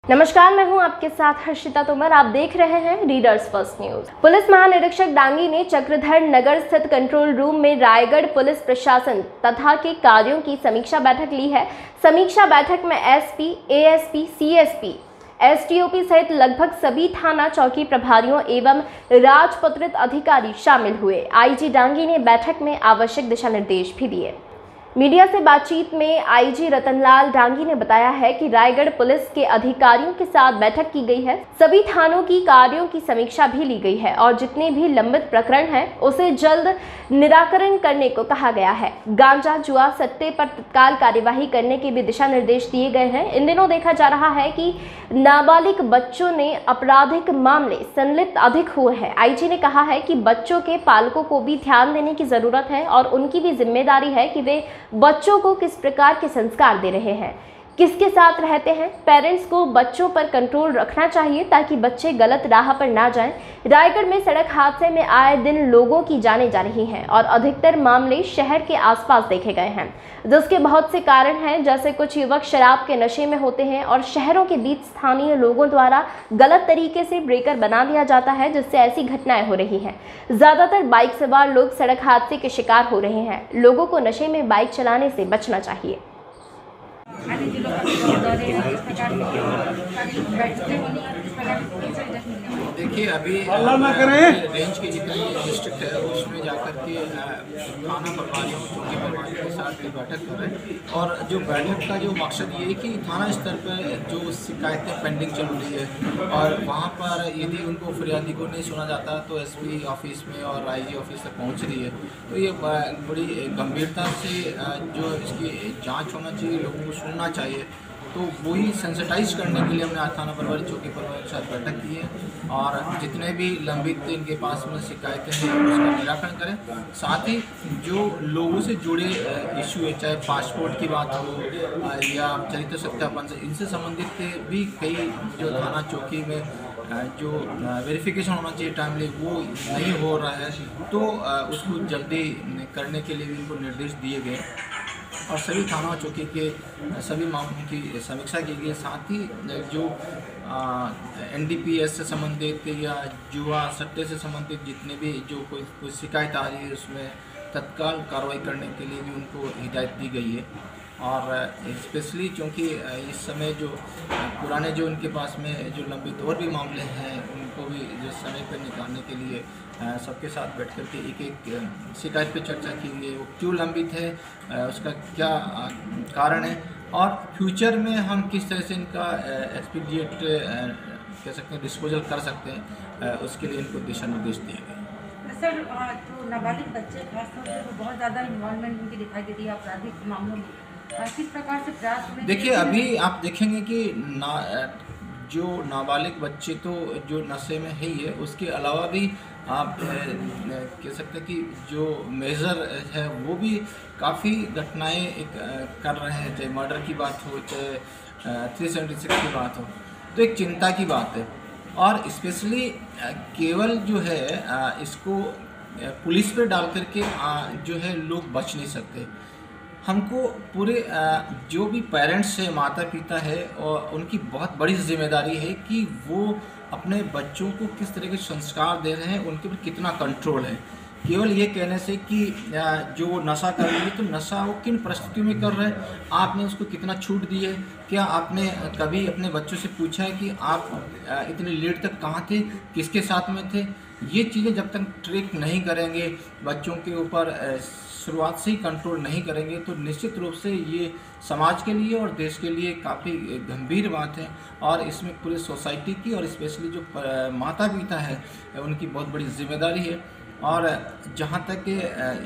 नमस्कार, मैं हूं आपके साथ हर्षिता तोमर। आप देख रहे हैं रीडर्स फर्स्ट न्यूज। पुलिस महानिरीक्षक डांगी ने चक्रधर नगर स्थित कंट्रोल रूम में रायगढ़ पुलिस प्रशासन तथा के कार्यों की समीक्षा बैठक ली है। समीक्षा बैठक में एसपी, एएसपी, सीएसपी, एसडीओपी सहित लगभग सभी थाना चौकी प्रभारियों एवं राजपत्रित अधिकारी शामिल हुए। आईजी डांगी ने बैठक में आवश्यक दिशा निर्देश भी दिए। मीडिया से बातचीत में आईजी रतनलाल डांगी ने बताया है कि रायगढ़ पुलिस के अधिकारियों के साथ बैठक की गई है। सभी थानों की कार्यों की समीक्षा भी ली गई है और जितने भी लंबित प्रकरण हैं उसे जल्द निराकरण करने को कहा गया है। गांजा जुआ सट्टे पर तत्काल कार्यवाही करने के भी दिशा निर्देश दिए गए हैं। इन दिनों देखा जा रहा है कि नाबालिग बच्चों ने आपराधिक मामले संलिप्त अधिक हुए हैं। आईजी ने कहा है कि बच्चों के पालकों को भी ध्यान देने की जरूरत है और उनकी भी जिम्मेदारी है कि वे बच्चों को किस प्रकार के संस्कार दे रहे हैं, किसके साथ रहते हैं। पेरेंट्स को बच्चों पर कंट्रोल रखना चाहिए ताकि बच्चे गलत राह पर ना जाएं। रायगढ़ में सड़क हादसे में आए दिन लोगों की जानें जा रही हैं और अधिकतर मामले शहर के आसपास देखे गए हैं, जिसके बहुत से कारण हैं। जैसे कुछ युवक शराब के नशे में होते हैं और शहरों के बीच स्थानीय लोगों द्वारा गलत तरीके से ब्रेकर बना दिया जाता है, जिससे ऐसी घटनाएं हो रही हैं। ज़्यादातर बाइक सवार लोग सड़क हादसे के शिकार हो रहे हैं। लोगों को नशे में बाइक चलाने से बचना चाहिए। देखिए, अभी रेंज के जितने डिस्ट्रिक्ट है उसमें जाकर के थाना प्रभारियों, चौकी प्रभारियों के साथ बैठक कर रहे हैं। और जो बैठक का जो मकसद ये है कि थाना स्तर पर जो शिकायतें पेंडिंग चल रही है और वहाँ पर यदि उनको फरियादी को नहीं सुना जाता तो एसपी ऑफिस में और आईजी ऑफिस तक पहुँच रही है। तो ये बड़ी गंभीरता से जो इसकी जाँच होना चाहिए, लोगों को सुनना चाहिए। तो वही सेंसिटाइज करने के लिए हमने आज थाना प्रभारी, चौकी प्रभारी के साथ बैठक की है और जितने भी लंबित इनके पास में शिकायतें हैं उसका निराकरण करें। साथ ही जो लोगों से जुड़े इशू है, चाहे पासपोर्ट की बात हो या चरित्र सत्यापन से, इनसे संबंधित भी कई जो थाना चौकी में जो वेरिफिकेशन होना चाहिए टाइमली वो नहीं हो रहा है, तो उसको जल्दी करने के लिए भी इनको निर्देश दिए गए और सभी थाना चौकी के सभी मामलों की समीक्षा की गई। साथ ही जो एनडीपीएस से संबंधित या जुआ सट्टे से संबंधित जितने भी जो कोई शिकायत आ रही है उसमें तत्काल कार्रवाई करने के लिए भी उनको हिदायत दी गई है। और स्पेशली क्योंकि इस समय जो पुराने जो उनके पास में जो लंबित और भी मामले हैं उनको भी जो समय पर निकालने के लिए सबके साथ बैठ कर के एक शिकायत पे चर्चा की गई है, वो क्यों लंबित है, उसका क्या कारण है और फ्यूचर में हम किस तरह से इनका एक्सपीडिएट कह सकते हैं डिस्पोजल कर सकते हैं, उसके लिए इनको दिशा निर्देश दिए गए। सर, जो नाबालिग बच्चे खासतौर पर बहुत ज़्यादा इन्वॉल्वमेंट उनकी दिखाई देती है आपराधिक मामलों में, किस प्रकार से प्रयास होने? देखिए, अभी आप देखेंगे कि जो नाबालिग बच्चे तो जो नशे में है ही है, उसके अलावा भी आप कह सकते हैं कि जो मेजर है वो भी काफ़ी घटनाएं कर रहे हैं, चाहे मर्डर की बात हो, चाहे 376 की बात हो, तो एक चिंता की बात है। और स्पेशली केवल जो है इसको पुलिस पे डाल करके जो है लोग बच नहीं सकते। हमको पूरे जो भी पेरेंट्स है, माता पिता है, और उनकी बहुत बड़ी जिम्मेदारी है कि वो अपने बच्चों को किस तरह के संस्कार दे रहे हैं, उनके ऊपर कितना कंट्रोल है। केवल ये कहने से कि जो वो नशा कर रही है तो नशा वो किन परिस्थितियों में कर रहे हैं, आपने उसको कितना छूट दी है, क्या आपने कभी अपने बच्चों से पूछा है कि आप इतनी लेट तक कहाँ थे, किसके साथ में थे। ये चीज़ें जब तक ट्रैक नहीं करेंगे, बच्चों के ऊपर शुरुआत से ही कंट्रोल नहीं करेंगे, तो निश्चित रूप से ये समाज के लिए और देश के लिए काफ़ी गंभीर बात है। और इसमें पूरी सोसाइटी की और स्पेशली जो माता पिता है उनकी बहुत बड़ी जिम्मेदारी है। और जहाँ तक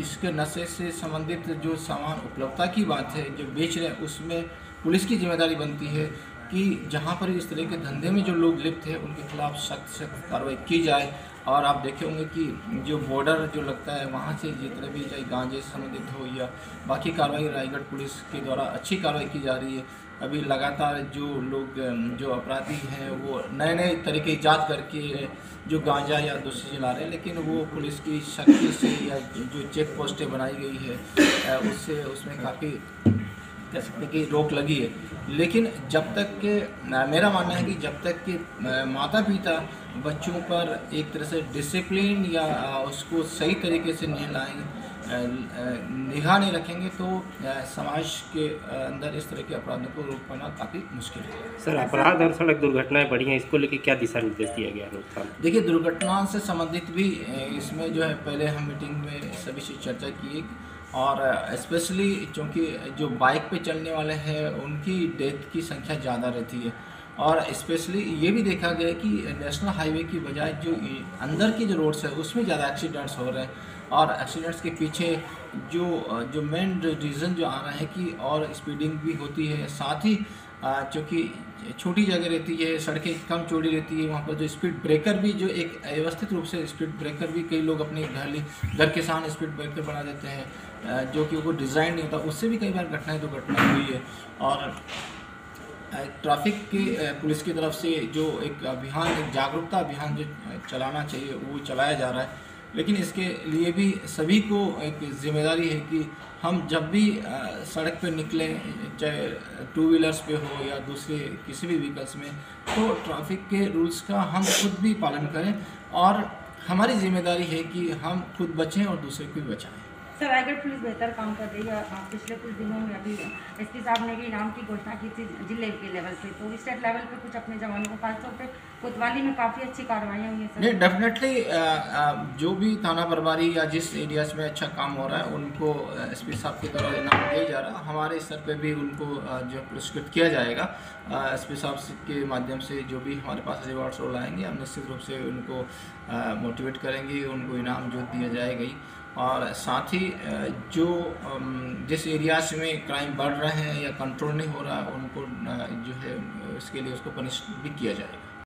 इसके नशे से संबंधित जो सामान उपलब्धता की बात है, जो बेच रहे हैं, उसमें पुलिस की जिम्मेदारी बनती है कि जहाँ पर इस तरह के धंधे में जो लोग लिप्त हैं उनके खिलाफ सख्त कार्रवाई की जाए। और आप देखे होंगे कि जो बॉर्डर जो लगता है वहाँ से जितने भी चाहे गांजे से संबंधित हो या बाकी कार्रवाई रायगढ़ पुलिस के द्वारा अच्छी कार्रवाई की जा रही है। अभी लगातार जो लोग जो अपराधी हैं वो नए नए तरीके ईजाद करके जो गांजा या दूसरी चीज़ ला रहे हैं, लेकिन वो पुलिस की शक्ति से या जो चेक पोस्टें बनाई गई है उससे उसमें काफ़ी कह सकते हैं कि रोक लगी है। लेकिन जब तक के मेरा मानना है कि जब तक कि माता पिता बच्चों पर एक तरह से डिसिप्लिन या उसको सही तरीके से नहीं लाएंगे, निगाह नहीं रखेंगे, तो समाज के अंदर इस तरह के अपराधों को रोक पाना काफ़ी मुश्किल है। सर, अपराध और सड़क दुर्घटनाएं बढ़ी हैं, इसको लेकर क्या दिशा निर्देश दिया गया रोकथाम? देखिए, दुर्घटनाओं से संबंधित भी इसमें जो है पहले हम मीटिंग में सभी से चर्चा की, और स्पेशली चूँकि जो बाइक पे चलने वाले हैं उनकी डेथ की संख्या ज़्यादा रहती है, और स्पेशली ये भी देखा गया है कि नेशनल हाईवे की बजाय जो अंदर की जो रोड्स है उसमें ज़्यादा एक्सीडेंट्स हो रहे हैं, और एक्सीडेंट्स के पीछे जो मेन रीज़न जो आ रहा है कि और स्पीडिंग भी होती है, साथ ही चूँकि छोटी जगह रहती है, सड़कें कम चौड़ी रहती है, वहाँ पर जो स्पीड ब्रेकर भी जो एक व्यवस्थित रूप से स्पीड ब्रेकर भी कई लोग अपने घर के सामने स्पीड ब्रेकर बना देते हैं, जो कि वो डिज़ाइन नहीं होता, उससे भी कई बार दुर्घटना हुई है। और ट्रैफिक की पुलिस की तरफ से जो एक अभियान, एक जागरूकता अभियान जो चलाना चाहिए वो चलाया जा रहा है, लेकिन इसके लिए भी सभी को एक जिम्मेदारी है कि हम जब भी सड़क पे निकलें, चाहे टू व्हीलर्स पे हो या दूसरे किसी भी व्हीकल्स में, तो ट्रैफिक के रूल्स का हम खुद भी पालन करें, और हमारी जिम्मेदारी है कि हम खुद बचें और दूसरे को भी बचाएं। सर, रायगढ़ पुलिस बेहतर काम कर रही है। पिछले कुछ दिनों में अभी एसपी साहब ने भी इनाम की घोषणा की थी जिले के लेवल पे, तो स्टेट लेवल पे कुछ अपने जवानों को, खासतौर पे कोतवाली में काफ़ी अच्छी कार्रवाइयाँ हुई हैं सर। नहीं, डेफिनेटली जो भी थाना प्रभारी या जिस एरियाज में अच्छा काम हो रहा है उनको एसपी साहब की तरफ इनाम दिया जा रहा है। हमारे स्तर पे भी उनको जो पुरस्कृत किया जाएगा एसपी साहब के माध्यम से। जो भी हमारे पास रिवॉर्ड्स रोल आएंगे हम निश्चित रूप से उनको मोटिवेट करेंगे, उनको इनाम जो दिया जाएगा। और साथ ही जो जिस एरियाज में क्राइम बढ़ रहे हैं या कंट्रोल नहीं हो रहा, उनको जो है इसके लिए उसको पनिश भी किया जाएगा।